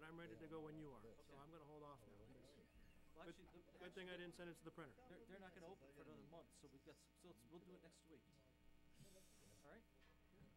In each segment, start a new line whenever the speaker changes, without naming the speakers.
I'm ready to go when you are, so I'm gonna hold off now.
Well,
Good,
actually,
good thing I didn't send it to the printer.
they're not gonna open for another month, so we've got, so we'll do it next week. All right? Okay.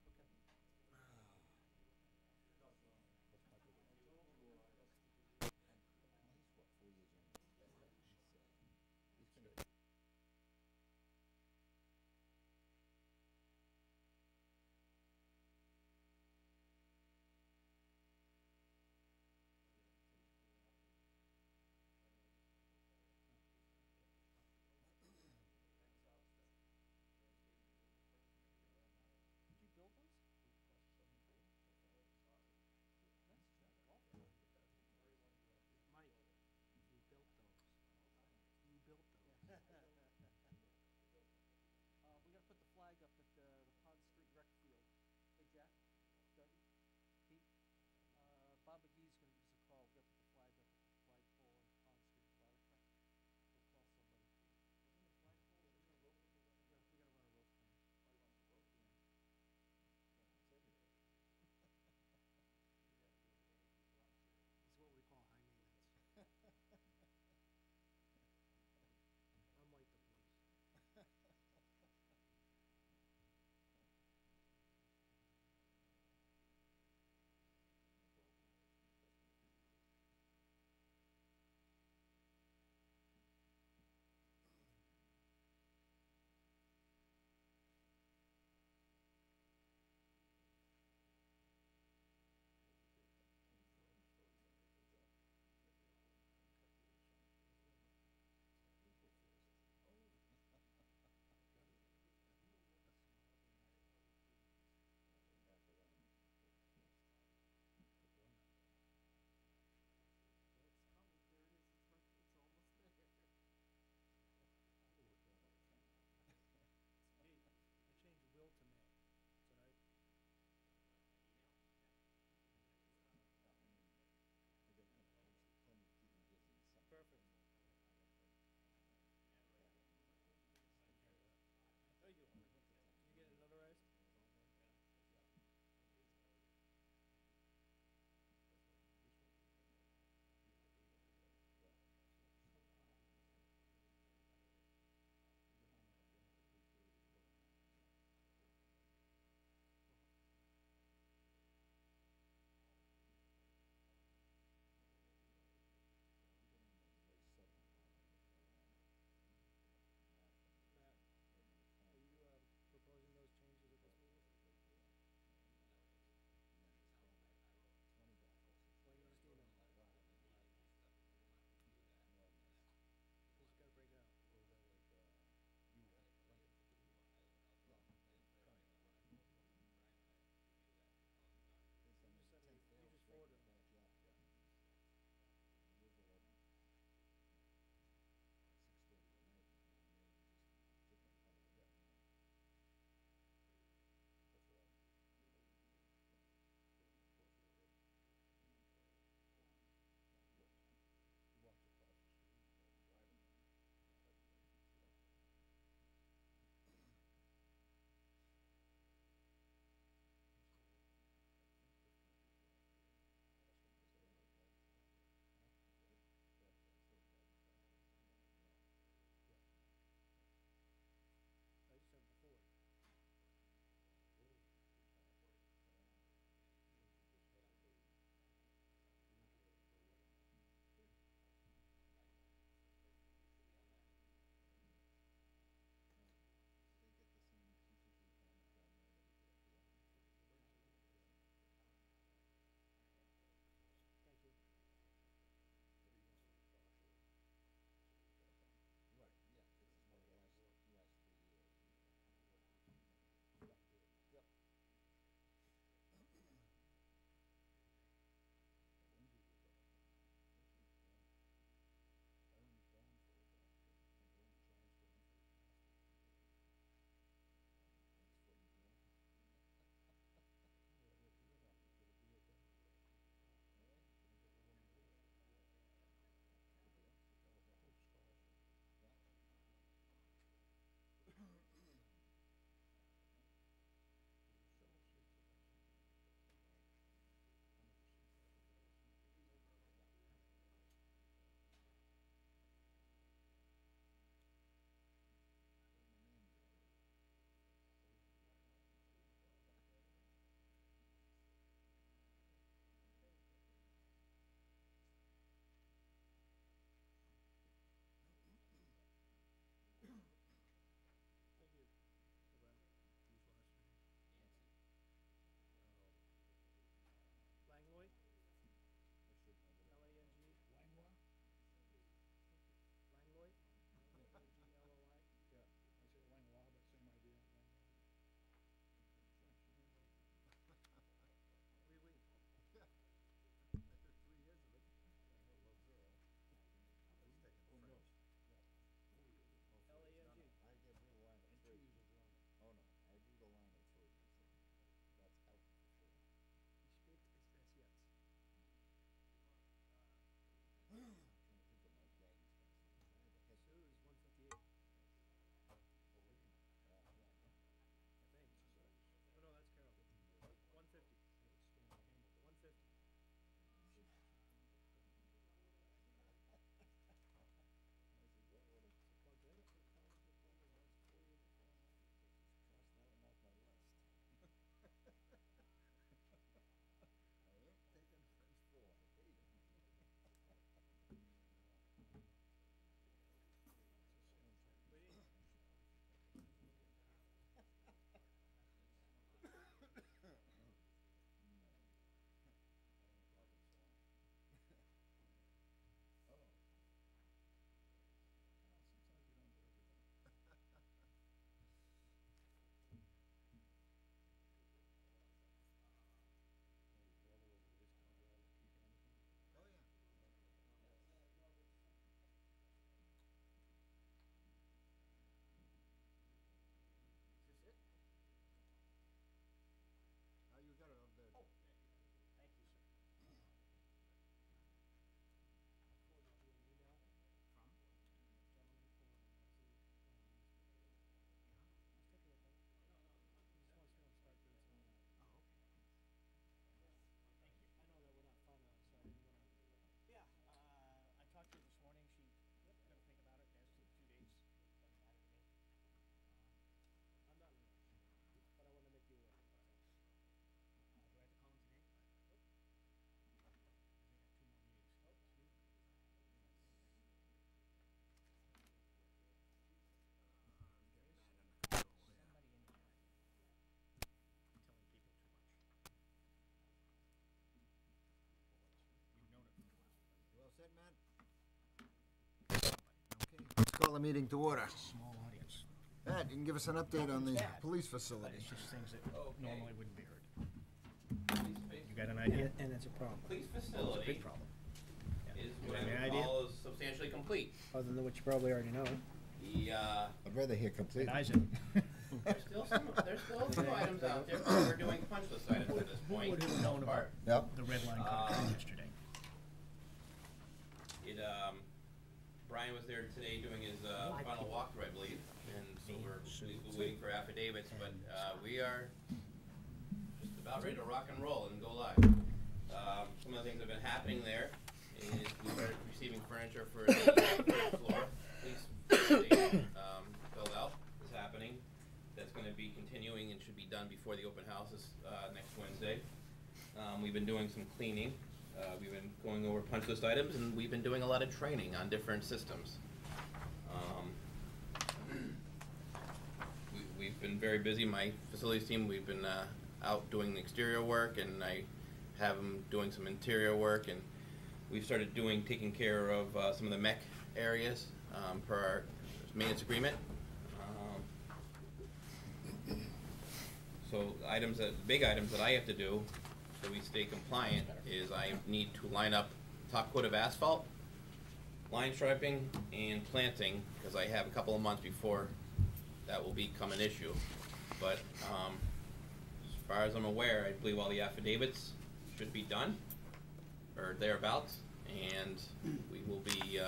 call the meeting to order.
Small audience,
Matt, you can give us an update on the
Bad.
police
but
facility.
it's just things that
Okay.
normally wouldn't be heard.
Police
You got an idea?
And it's a problem,
Police
It's a
facility
big problem. Yeah.
is
You
what
got
I
any
would
idea?
call is substantially complete.
other than what you probably already know.
The,
I'd rather hear complete.
And Isaac.
there's still some items out there, but we're doing punch list items at this
Who
point.
would
for
have
the
known
most
about
part.
Yep.
the red line contract yesterday?
It, Brian was there today doing his, final walkthrough, I believe, and so we're waiting for affidavits, but, we are just about ready to rock and roll and go live. Some of the things that have been happening there is we started receiving furniture for the first floor. Police station, build out is happening. That's gonna be continuing and should be done before the open house is, next Wednesday. We've been doing some cleaning. We've been going over punch list items, and we've been doing a lot of training on different systems. We've been very busy. My facilities team, we've been out doing the exterior work, and I have them doing some interior work, and we've started taking care of some of the mech areas per our maintenance agreement. So big items that I have to do so we stay compliant is I need to line up top coat of asphalt, line striping, and planting, because I have a couple of months before that will become an issue. But as far as I'm aware, I believe all the affidavits should be done, or thereabouts, and we will be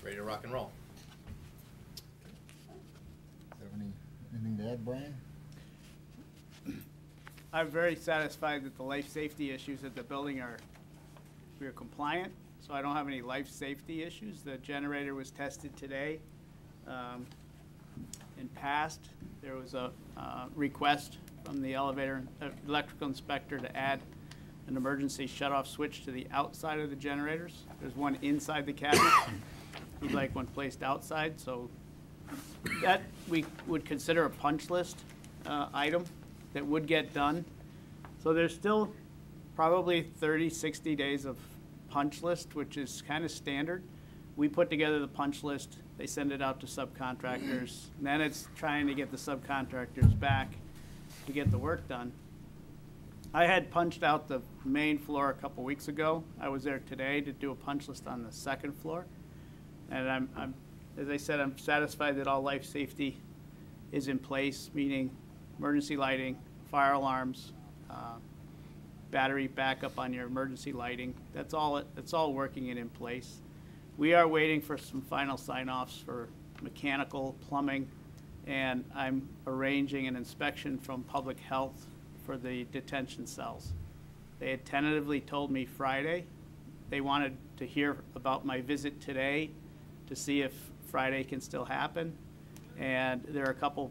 ready to rock and roll.
Have anything to add, Brian?
I'm very satisfied that the life safety issues at the building we are compliant, so I don't have any life safety issues. The generator was tested today. And passed. There was a request from the electrical inspector to add an emergency shut-off switch to the outside of the generators. There's one inside the cabinet. He'd like one placed outside, so that we would consider a punch list item that would get done. So there's still probably 30, 60 days of punch list, which is kind of standard. We put together the punch list, they send it out to subcontractors, and then it's trying to get the subcontractors back to get the work done. I had punched out the main floor a couple weeks ago. I was there today to do a punch list on the second floor. And I'm as I said, I'm satisfied that all life safety is in place, meaning emergency lighting, fire alarms, battery backup on your emergency lighting. That's all working and in place. We are waiting for some final sign-offs for mechanical, plumbing, and I'm arranging an inspection from public health for the detention cells. They had tentatively told me Friday. They wanted to hear about my visit today to see if Friday can still happen. And there are a couple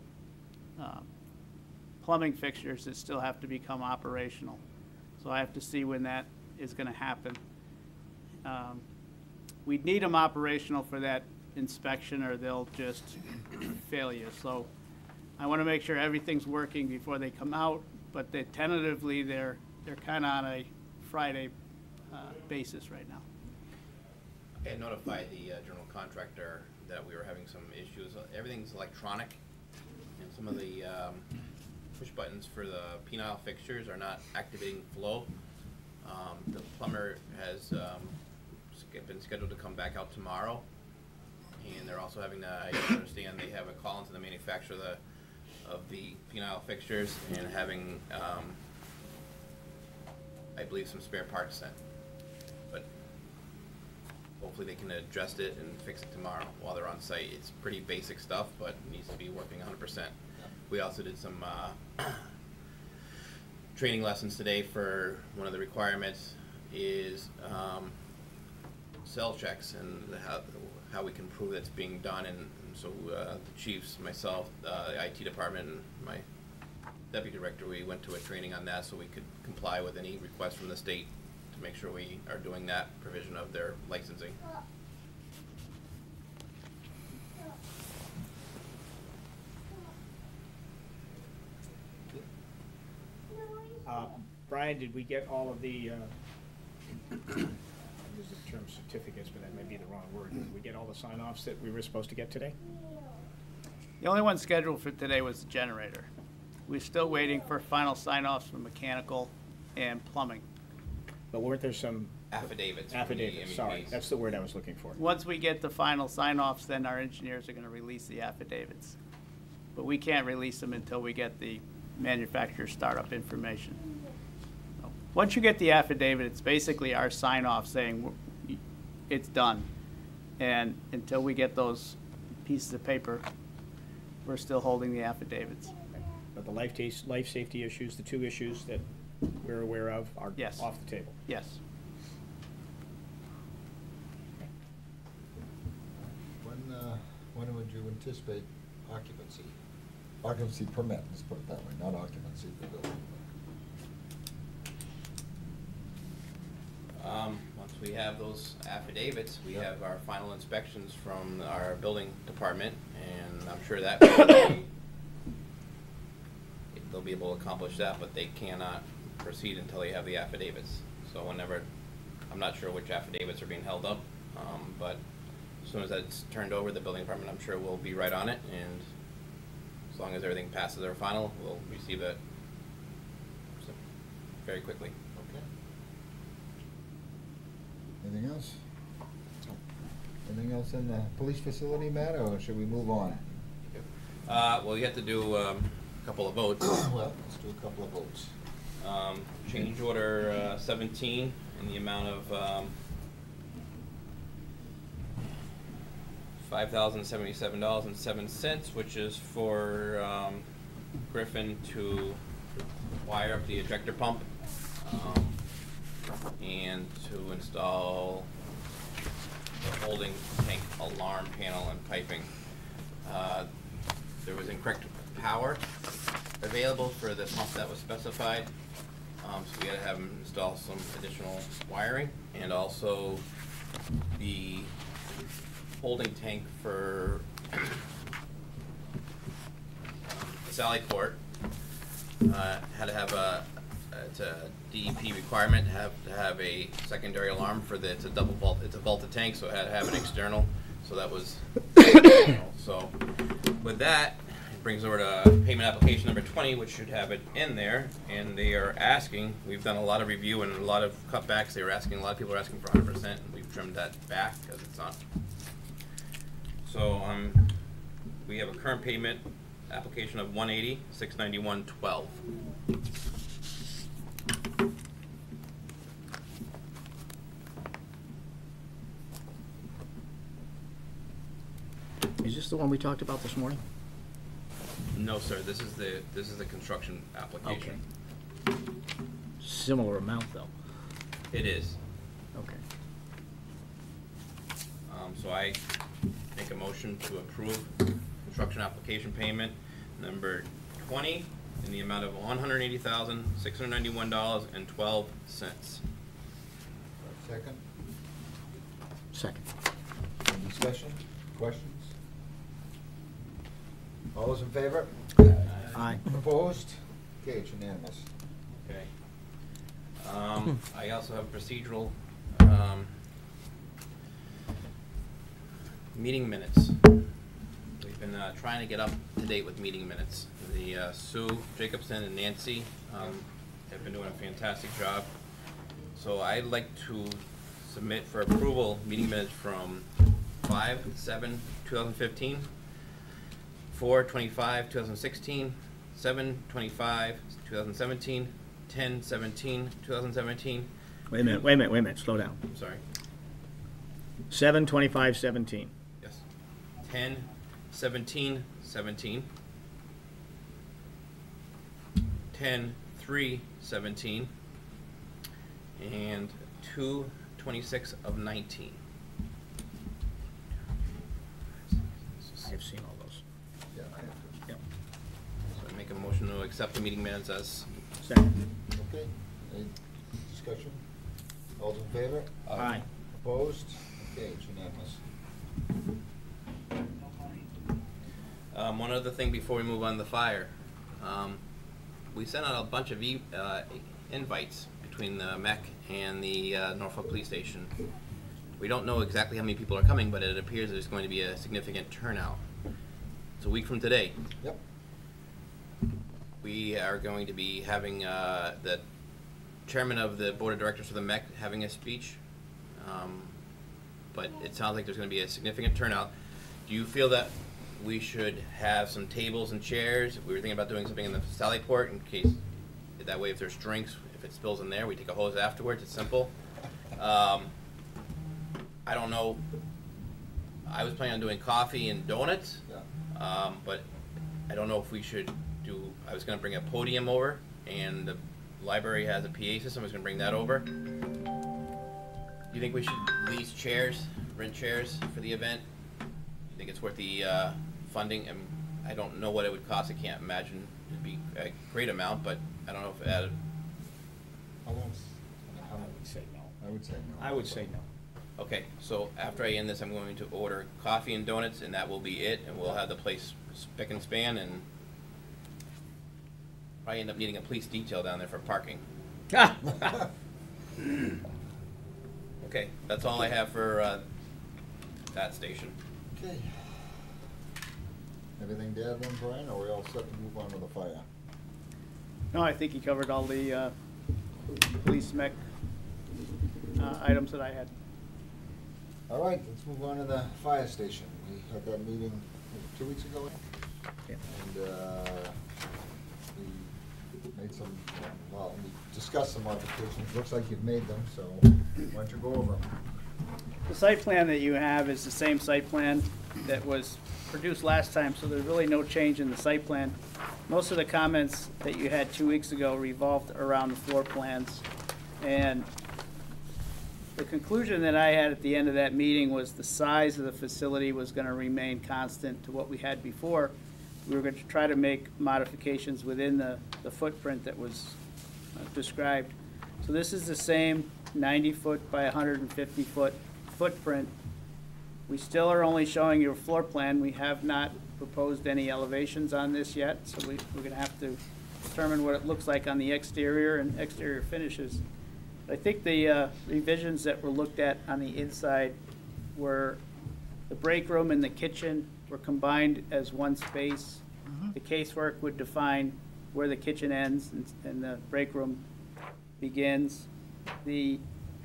plumbing fixtures that still have to become operational. So I have to see when that is going to happen. We'd need them operational for that inspection, or they'll just fail you. So I want to make sure everything's working before they come out, but tentatively they're kind of on a Friday basis right now.
I had notified the general contractor that we were having some issues. Everything's electronic, and some of the push buttons for the penile fixtures are not activating flow. The plumber has been scheduled to come back out tomorrow, and they're also having to, I understand they have a call into the manufacturer of the penile fixtures and having, I believe, some spare parts sent. But hopefully they can adjust it and fix it tomorrow while they're on site. It's pretty basic stuff, but it needs to be working 100%. We also did some training lessons today. For one of the requirements is cell checks and how we can prove that's being done. And so the chiefs, myself, the IT department, and my deputy director, we went to a training on that so we could comply with any requests from the state to make sure we are doing that provision of their licensing.
Brian, did we get all of the, use the term certificates, but that may be the wrong word. Did we get all the sign-offs that we were supposed to get today?
The only one scheduled for today was the generator. We're still waiting for final sign-offs from mechanical and plumbing.
But weren't there some
Affidavits. from the
affidavits? Sorry,
MEPs.
that's the word I was looking for.
Once we get the final sign-offs, then our engineers are gonna release the affidavits. But we can't release them until we get the manufacturer startup information. So, once you get the affidavit, it's basically our sign-off saying it's done. And until we get those pieces of paper, we're still holding the affidavits.
But the life safety issues, the two issues that we're aware of are
Yes.
off the table.
Yes.
When would you anticipate occupancy? Occupancy permit, let's put it that way, not occupancy for building.
Once we have those affidavits, we
Yep.
have our final inspections from our building department, and I'm sure that they'll be able to accomplish that, but they cannot proceed until they have the affidavits. So whenever, I'm not sure which affidavits are being held up, but as soon as that's turned over to the building department, I'm sure we'll be right on it, and as long as everything passes our final, we'll receive it very quickly.
Okay. Anything else? Anything else in the police facility matter, or should we move on?
Well, you have to do a couple of votes.
Well, let's do a couple of votes.
Change order 17 in the amount of $5,077.07, which is for Griffin to wire up the ejector pump and to install the holding tank alarm panel and piping. There was incorrect power available for the pump that was specified, so we had to have them install some additional wiring, and also the holding tank for Sally Port had to have it's a DEP requirement to have a secondary alarm for it's a double vault, it's a vaulted tank, so it had to have an external, so that was so with that, it brings over to payment application number 20, which should have it in there, and they are asking, we've done a lot of review and a lot of cutbacks, they were asking, a lot of people are asking for 100%, and we've trimmed that back because it's not. So we have a current payment application of $180,691.12.
Is this the one we talked about this morning?
No, sir. This is the construction application.
Okay. Similar amount, though.
It is.
Okay.
So I make a motion to approve construction application payment number 20 in the amount of $180,691.12.
Second,
Second.
any discussion, questions? All those in favor?
Aye.
Opposed? Okay, it's unanimous.
Okay. I also have procedural meeting minutes. We've been trying to get up to date with meeting minutes. The Sue Jacobson and Nancy have been doing a fantastic job. So I'd like to submit for approval meeting minutes from 5/7/2015, 4/25/2016, 7/25/2017, 10/17/2017.
Wait a minute, slow down.
I'm sorry.
7/25/17.
Yes. 10/17/17. 10/3/17. And 2/26/19.
I've seen all those.
Yeah, I have to.
Yep.
So I make a motion to accept the meeting minutes as.
Second.
Okay, any discussion? All those in favor?
Aye.
Opposed? Okay, it's unanimous.
One other thing before we move on to the fire. We sent out a bunch of invites between the MEC and the Norfolk Police Station We don't know exactly how many people are coming, but it appears there's going to be a significant turnout. It's a week from today.
Yep.
We are going to be having the chairman of the board of directors for the MEC having a speech. But it sounds like there's going to be a significant turnout. Do you feel that we should have some tables and chairs? We were thinking about doing something in the Sally Port in case, that way if there's drinks, if it spills in there, we take a hose afterwards. It's simple. I don't know. I was planning on doing coffee and donuts, but I don't know if we should do, I was going to bring a podium over, and the library has a PA system. I was going to bring that over. Do you think we should lease chairs, rent chairs for the event? You think it's worth the funding? And I don't know what it would cost. I can't imagine it'd be a great amount, but I don't know if it added.
How long?
I would say no.
I would say no.
I would say no.
Okay, so after I end this, I'm going to order coffee and donuts, and that will be it, and we'll have the place spick and span, and probably end up needing a police detail down there for parking. Okay, that's all I have for that station.
Okay. Anything to add, then, Brian, or are we all set to move on to the fire?
No, I think he covered all the police mech items that I had.
All right, let's move on to the fire station. We had that meeting 2 weeks ago,
Yeah.
and we made some, well, we discussed some modifications. Looks like you've made them, so why don't you go over them?
The site plan that you have is the same site plan that was produced last time, so there's really no change in the site plan. Most of the comments that you had 2 weeks ago revolved around the floor plans. And the conclusion that I had at the end of that meeting was the size of the facility was gonna remain constant to what we had before. We were going to try to make modifications within the footprint that was described. So this is the same 90-foot by 150-foot footprint. We still are only showing you a floor plan. We have not proposed any elevations on this yet, so we're gonna have to determine what it looks like on the exterior and exterior finishes. I think the revisions that were looked at on the inside were the break room and the kitchen were combined as one space. The casework would define where the kitchen ends and the break room begins. The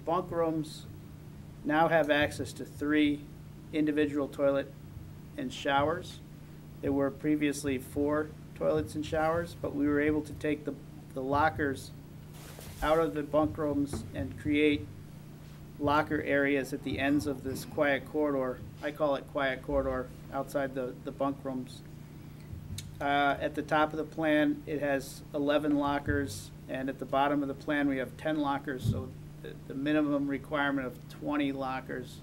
bunk rooms now have access to 3 individual toilet and showers. There were previously 4 toilets and showers, but we were able to take the lockers out of the bunk rooms and create locker areas at the ends of this quiet corridor. I call it quiet corridor outside the bunk rooms. At the top of the plan, it has 11 lockers, and at the bottom of the plan, we have 10 lockers, so the minimum requirement of 20 lockers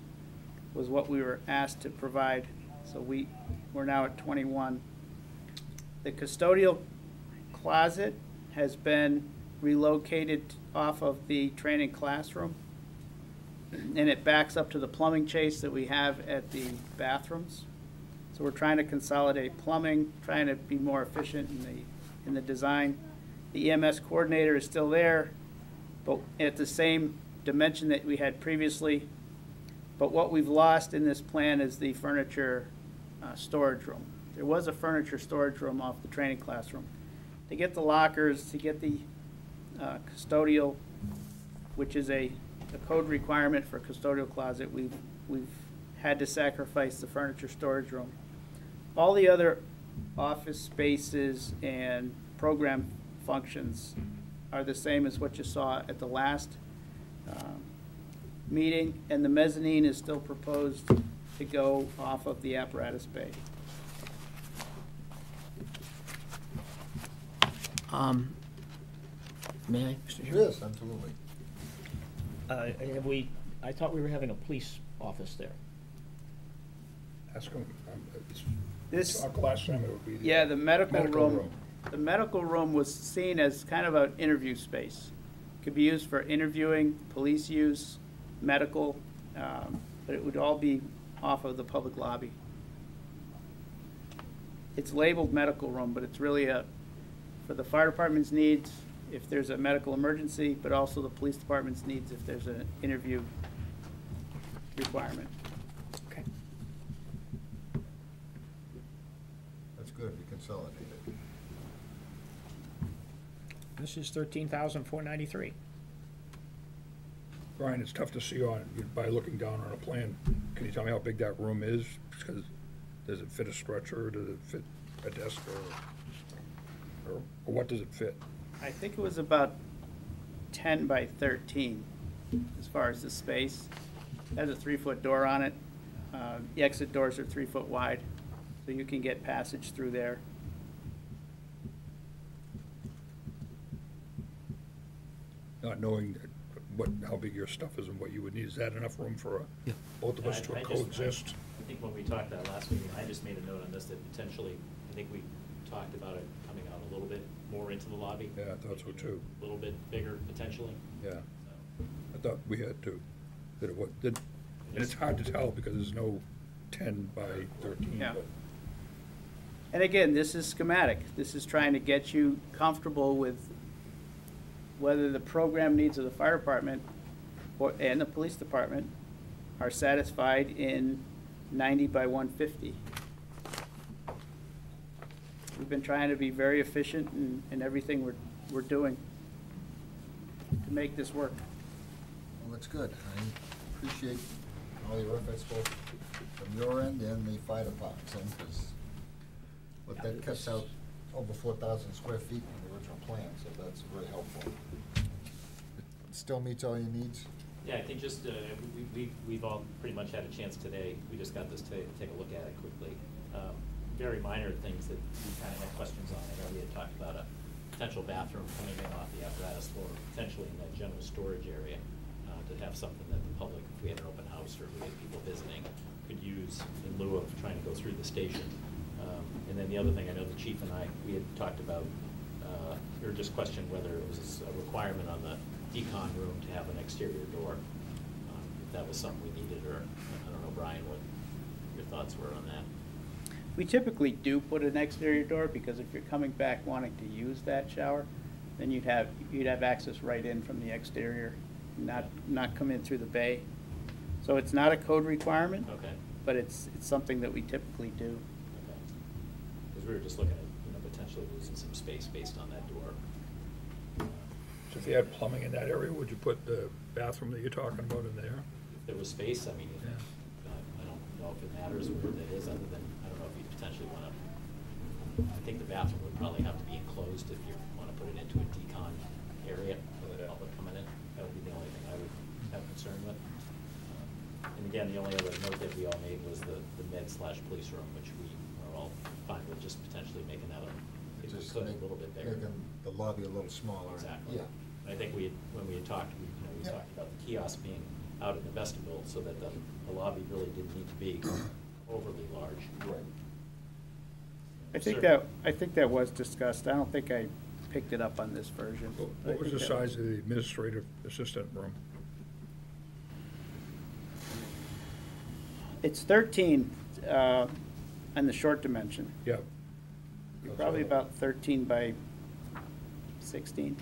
was what we were asked to provide, so we're now at 21. The custodial closet has been relocated off of the training classroom, and it backs up to the plumbing chase that we have at the bathrooms. So we're trying to consolidate plumbing, trying to be more efficient in the design. The EMS coordinator is still there, but at the same dimension that we had previously. But what we've lost in this plan is the furniture storage room. There was a furniture storage room off the training classroom. To get the lockers, to get the custodial, which is a code requirement for custodial closet, we've had to sacrifice the furniture storage room. All the other office spaces and program functions are the same as what you saw at the last meeting, and the mezzanine is still proposed to go off of the apparatus bay.
May I, Mr. Chairman?
Yes, absolutely.
I thought we were having a police office there.
Ask them,
This,
talked last time it would be the.
yeah, the medical
medical
room.
room.
The medical room was seen as kind of an interview space. Could be used for interviewing, police use, medical, but it would all be off of the public lobby. It's labeled medical room, but it's really for the fire department's needs, if there's a medical emergency, but also the police department's needs if there's an interview. requirement.
Okay.
That's good, we consolidated.
This is 13,493.
Brian, it's tough to see by looking down on a plan. Can you tell me how big that room is? Because does it fit a stretcher, does it fit a desk, or what does it fit?
I think it was about 10 by 13 as far as the space. It has a 3-foot door on it. The exit doors are 3 foot wide, so you can get passage through there.
Not knowing how big your stuff is and what you would need, is that enough room for both of us to
I
coexist?
I think when we talked that last meeting, I just made a note on this, that potentially, I think we talked about it coming out a little bit more into the lobby.
Yeah, I thought so too.
A little bit bigger potentially.
Yeah,
So,
I thought we had to. And it's hard to tell because there's no 10 by 13.
Yeah.
but-
And again, this is schematic. This is trying to get you comfortable with whether the program needs of the fire department and the police department are satisfied in 90 by 150. We've been trying to be very efficient in everything we're doing to make this work.
Well, that's good. I appreciate all your efforts, both from your end and the fire department's end, because that cuts out over 4,000 square feet in the original plan, so that's very helpful. It still meets all your needs?
Yeah, I think just, we've all pretty much had a chance today, we just got this today to take a look at it quickly. Very minor things that we kind of had questions on. I know we had talked about a potential bathroom coming in off the apparatus floor, potentially in that general storage area, to have something that the public, if we had an open house or we had people visiting, could use in lieu of trying to go through the station. And then the other thing, I know the chief and we had talked about, or just questioned whether it was a requirement on the decon room to have an exterior door. If that was something we needed, or, I don't know, Brian, what your thoughts were on that.
We typically do put an exterior door because if you're coming back wanting to use that shower, then you'd have access right in from the exterior, not come in through the bay. So it's not a code requirement.
Okay.
But it's something that we typically do.
Okay. Because we were just looking at, potentially losing some space based on that door.
So if you had plumbing in that area, would you put the bathroom that you're talking about in there?
If there was space, I mean,
Yeah.
I don't know if it matters where that is, other than, I don't know if you potentially want to, I think the bathroom would probably have to be enclosed if you want to put it into a decon area for the public coming in. That would be the only thing I would have concern with. And again, the only other note that we all made was the med/police room, which we are all fine with, just potentially making that if we
Just
could, a
make-
little bit bigger.
Making the lobby a little smaller.
Exactly.
Yeah.
And I think when we had talked, we
Yeah.
talked about the kiosk being out in the vestibule, so that the lobby really didn't need to be overly large.
Right.
I think that was discussed. I don't think I picked it up on this version.
What was the size of the administrative assistant room?
It's 13 on the short dimension.
Yeah.
Probably about 13 by 16.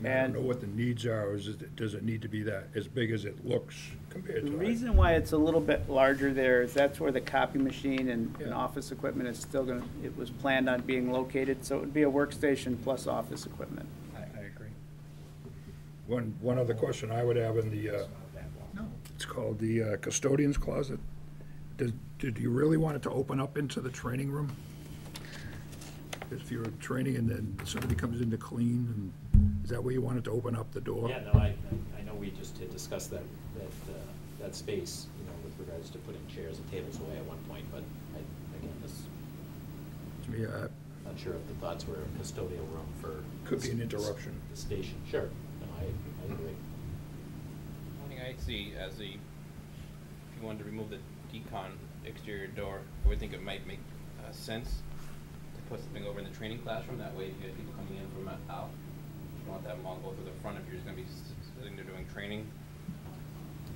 I don't know what the needs are, does it need to be that, as big as it looks compared
The
to?
reason why it's a little bit larger there is that's where the copy machine and
Yeah.
office equipment is still gonna, it was planned on being located, so it would be a workstation plus office equipment.
I agree.
One other question I would have in the,
No.
it's called the custodian's closet. Did you really want it to open up into the training room? If you're training and then somebody comes in to clean, and is that where you want it to open up the door?
Yeah, no, I know we just had discussed that space, with regards to putting chairs and tables away at one point, but again,
To me,
not sure if the thoughts were a custodial room for.
Could be an interruption.
The station, sure, no, I agree.
One thing I see as if you wanted to remove the decon exterior door, I would think it might make sense to put something over in the training classroom. That way, if you have people coming in from out, you don't want them all go through the front if you're just going to be sitting there doing training.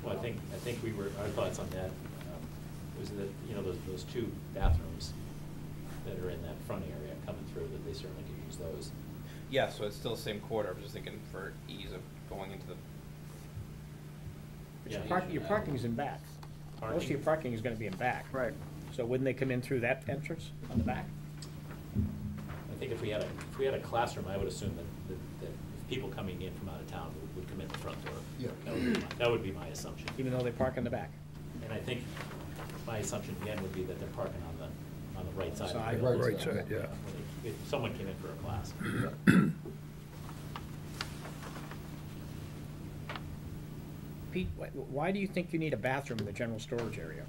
Well, I think our thoughts on that was that, those two bathrooms that are in that front area coming through, that they certainly could use those.
Yeah, so it's still the same quarter. I was just thinking for ease of going into the
But
Yeah,
your parking is in back. Most of your parking is gonna be in back.
Right.
So wouldn't they come in through that entrance on the back?
I think if we had a classroom, I would assume that if people coming in from out of town would come in the front door.
Yeah.
That would be my assumption.
Even though they park in the back?
And I think my assumption again would be that they're parking on the right side. of the
Side.
building.
Right
Right side, yeah.
If someone came in for a class.
Pete, why do you think you need a bathroom in the general storage area?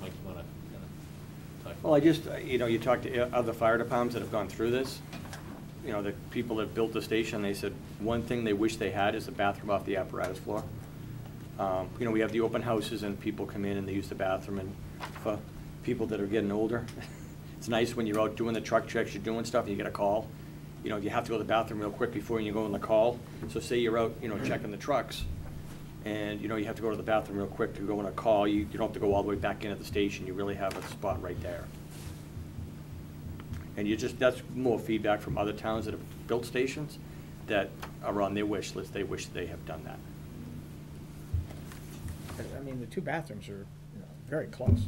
Mike, you wanna kinda talk?
Well, I just, you talk to other fire departments that have gone through this, the people that built the station, they said one thing they wish they had is a bathroom off the apparatus floor. We have the open houses and people come in and they use the bathroom, and for people that are getting older, it's nice when you're out doing the truck checks, you're doing stuff, and you get a call. You have to go to the bathroom real quick before you go on the call. So say you're out, checking the trucks, and, you have to go to the bathroom real quick to go on a call. You don't have to go all the way back in at the station. You really have a spot right there. And that's more feedback from other towns that have built stations that are on their wish list. They wish they have done that.
I mean, the two bathrooms are very close.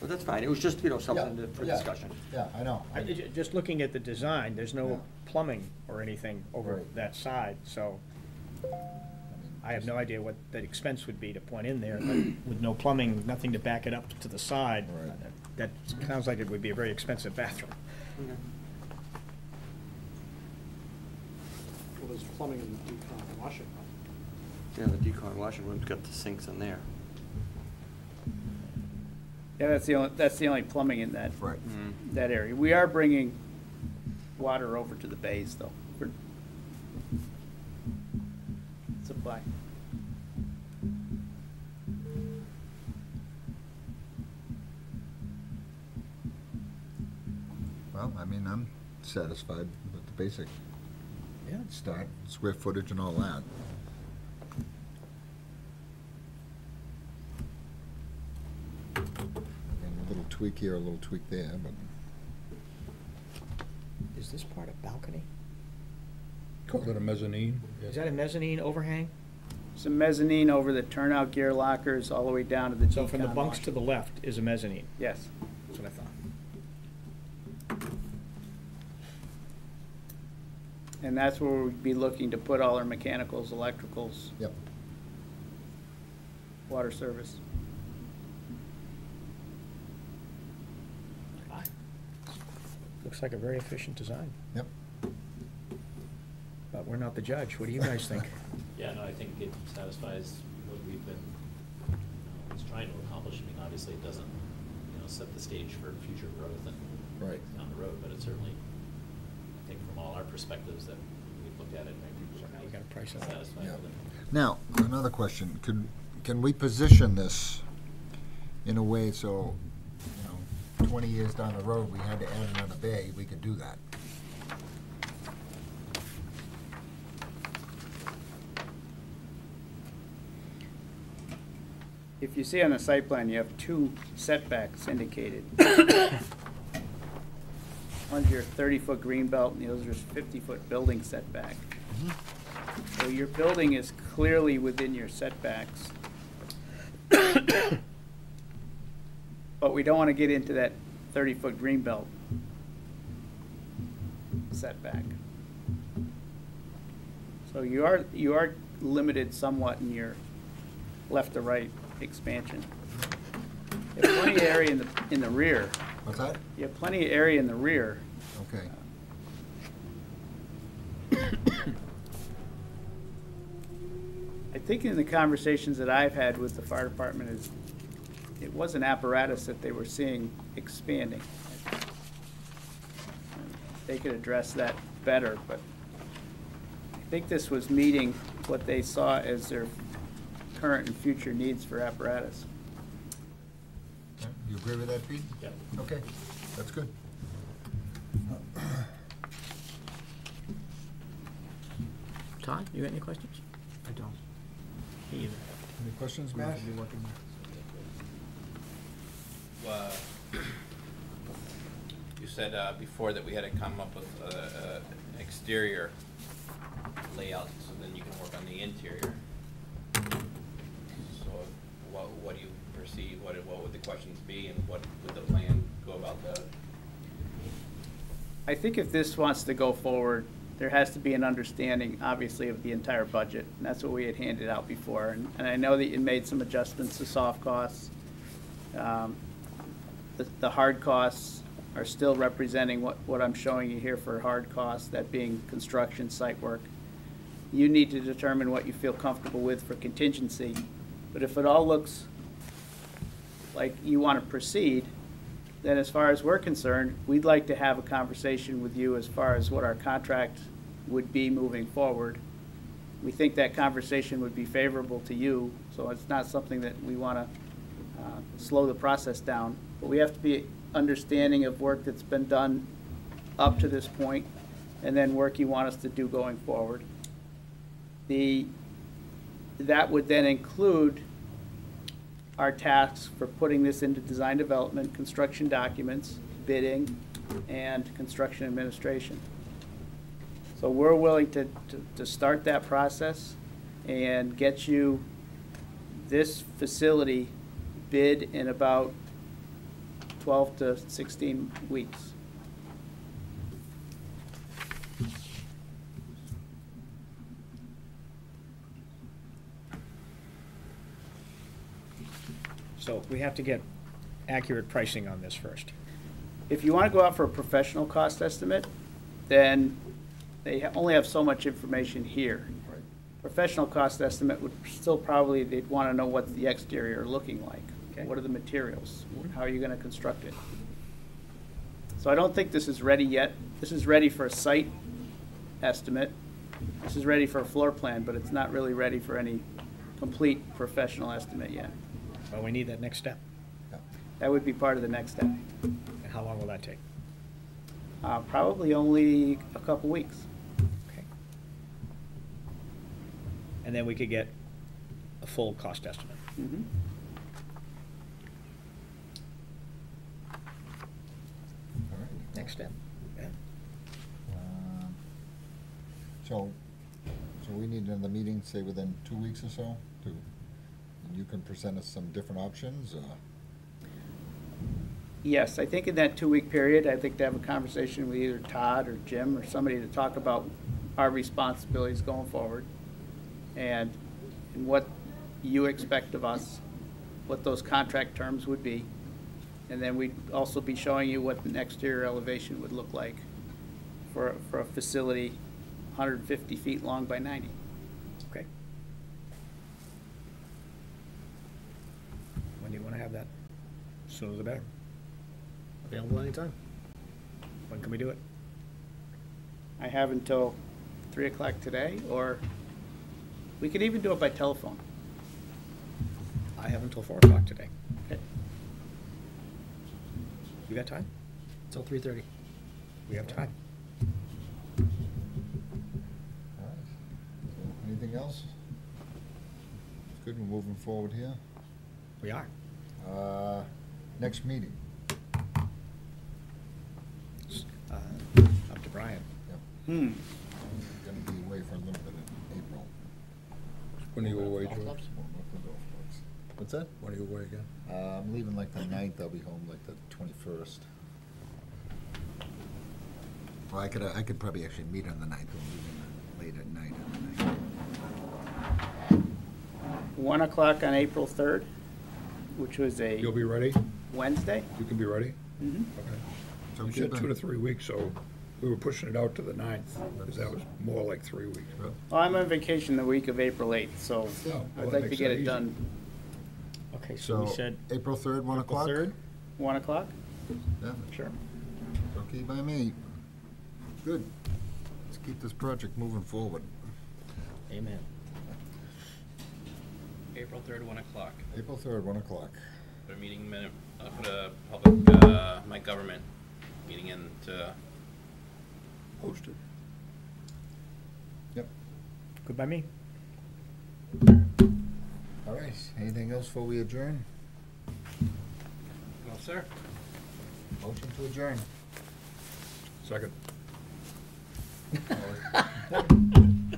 But that's fine. It was just, something for
Yeah.
discussion.
Yeah, I know.
Just looking at the design, there's
Yeah.
no plumbing or anything over
Right.
that side, so I have no idea what the expense would be to put in there, but with no plumbing, nothing to back it up to the side,
Right.
that sounds like it would be a very expensive bathroom.
Well, there's plumbing in the washing room.
Yeah, the decon washing room's got the sinks in there.
Yeah, that's the only plumbing in that,
Right.
that area. We are bringing water over to the bays, though, for supply.
Well, I'm satisfied with the basic
Yeah.
start, square footage and all that. And a little tweak here, a little tweak there, but
Is this part a balcony?
Call it a mezzanine.
Is that a mezzanine overhang?
Some mezzanine over the turnout gear lockers, all the way down to the
So from the
decon
bunks
wash.
to the left is a mezzanine,
Yes.
that's what I thought.
And that's where we'd be looking to put all our mechanicals, electricals,
yep.
water service.
Looks like a very efficient design,
Yep.
but we're not the judge. What do you guys think?
Yeah, no, I think it satisfies what we've been, was trying to accomplish. I mean, obviously it doesn't, set the stage for future growth and
Right.
down the road, but it certainly, I think from all our perspectives that we've looked at it, I think
So now we gotta price it out.
satisfied
Yeah.
with it.
Now, another question, can we position this in a way so, 20 years down the road, we had to add another bay, we could do that?
If you see on the site plan, you have two setbacks indicated. One's your 30-foot green belt, and the other's your 50-foot building setback. So your building is clearly within your setbacks. But we don't want to get into that 30-foot green belt setback. So you are limited somewhat in your left to right expansion. You have plenty of area in the rear.
What's that?
You have plenty of area in the rear.
Okay.
I think in the conversations that I've had with the fire department is, it was an apparatus that they were seeing expanding. They could address that better, but I think this was meeting what they saw as their current and future needs for apparatus.
Yeah, you agree with that, Pete?
Yep.
Okay, that's good.
Todd, you got any questions?
I don't.
Me either.
Any questions, Matt?
You said before that we had to come up with an exterior layouts, so then you can work on the interior. So what do you perceive, what would the questions be, and what would the plan go about that?
I think if this wants to go forward, there has to be an understanding, obviously, of the entire budget, and that's what we had handed out before. And I know that you made some adjustments to soft costs. The hard costs are still representing what I'm showing you here for hard costs, that being construction, site work. You need to determine what you feel comfortable with for contingency. But if it all looks like you want to proceed, then as far as we're concerned, we'd like to have a conversation with you as far as what our contract would be moving forward. We think that conversation would be favorable to you, so it's not something that we want to slow the process down. But we have to be understanding of work that's been done up to this point, and then work you want us to do going forward. That would then include our tasks for putting this into design development, construction documents, bidding, and construction administration. So we're willing to start that process and get you this facility bid in about 12 to 16 weeks.
So we have to get accurate pricing on this first.
If you want to go out for a professional cost estimate, then they only have so much information here.
Right.
Professional cost estimate would still probably, they'd want to know what the exterior looking like.
Okay.
What are the materials? How are you going to construct it? So I don't think this is ready yet. This is ready for a site estimate. This is ready for a floor plan, but it's not really ready for any complete professional estimate yet.
Well, we need that next step.
That would be part of the next step.
And how long will that take?
Probably only a couple weeks.
Okay. And then we could get a full cost estimate.
Mhm.
All right.
Next step. Yeah.
So we need another meeting, say within 2 weeks or so, and you can present us some different options,
Yes, I think in that 2-week period, I'd like to have a conversation with either Todd or Jim or somebody to talk about our responsibilities going forward and what you expect of us, what those contract terms would be. And then we'd also be showing you what the exterior elevation would look like for a facility 150 feet long by 90.
Okay. When do you want to have that? Sooner the better. Available anytime. When can we do it?
I have until 3 o'clock today, or we could even do it by telephone.
I have until 4 o'clock today.
Okay.
You got time?
Till 3:30.
We have time.
all right. So anything else? Good, we're moving forward here.
We are.
Next meeting.
Up to Brian.
Gonna be away for a little bit in April.
When are you away,
Golf
George?
clubs? Won't work with golf clubs. What's that?
When are you away again?
I'm leaving like the 9th, I'll be home like the 21st. Well, I could probably actually meet on the 9th, I'm leaving late at night on the 9th.
1 o'clock on April 3rd, which was a
You'll be ready?
Wednesday.
You can be ready?
Mhm.
Okay.
So
You
keep
said 2 to 3 weeks, so we were pushing it out to the 9th, because that was more like 3 weeks.
Well,
Well, I'm on vacation the week of April 8th, so
Oh, well,
I'd
that
like to
makes
get
that
it
easy.
done
Okay, so we
So,
said
April 3rd, 1
April
o'clock?
3rd?
1 o'clock.
Yeah,
Sure.
okay by me. Good. Let's keep this project moving forward.
Amen.
April 3rd, 1 o'clock.
April 3rd, 1 o'clock.
Put a meeting minute, put a public, my government meeting in to
Posted.
Yep.
Good by me.
All right, anything else before we adjourn?
well, sir.
Motion to adjourn.
Second.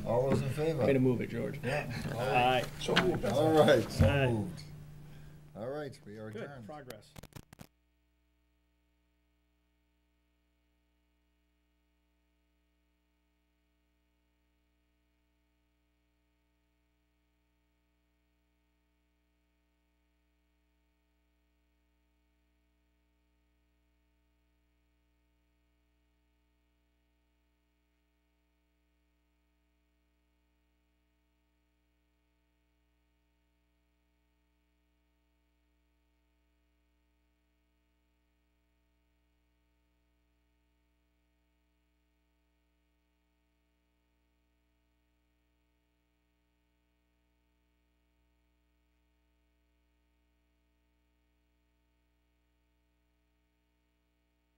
All those in favor?
Way to move it, George.
Yeah.
Aye.
So moved.
All right, so
Aye.
moved. All right, we are
Good,
adjourned.
progress.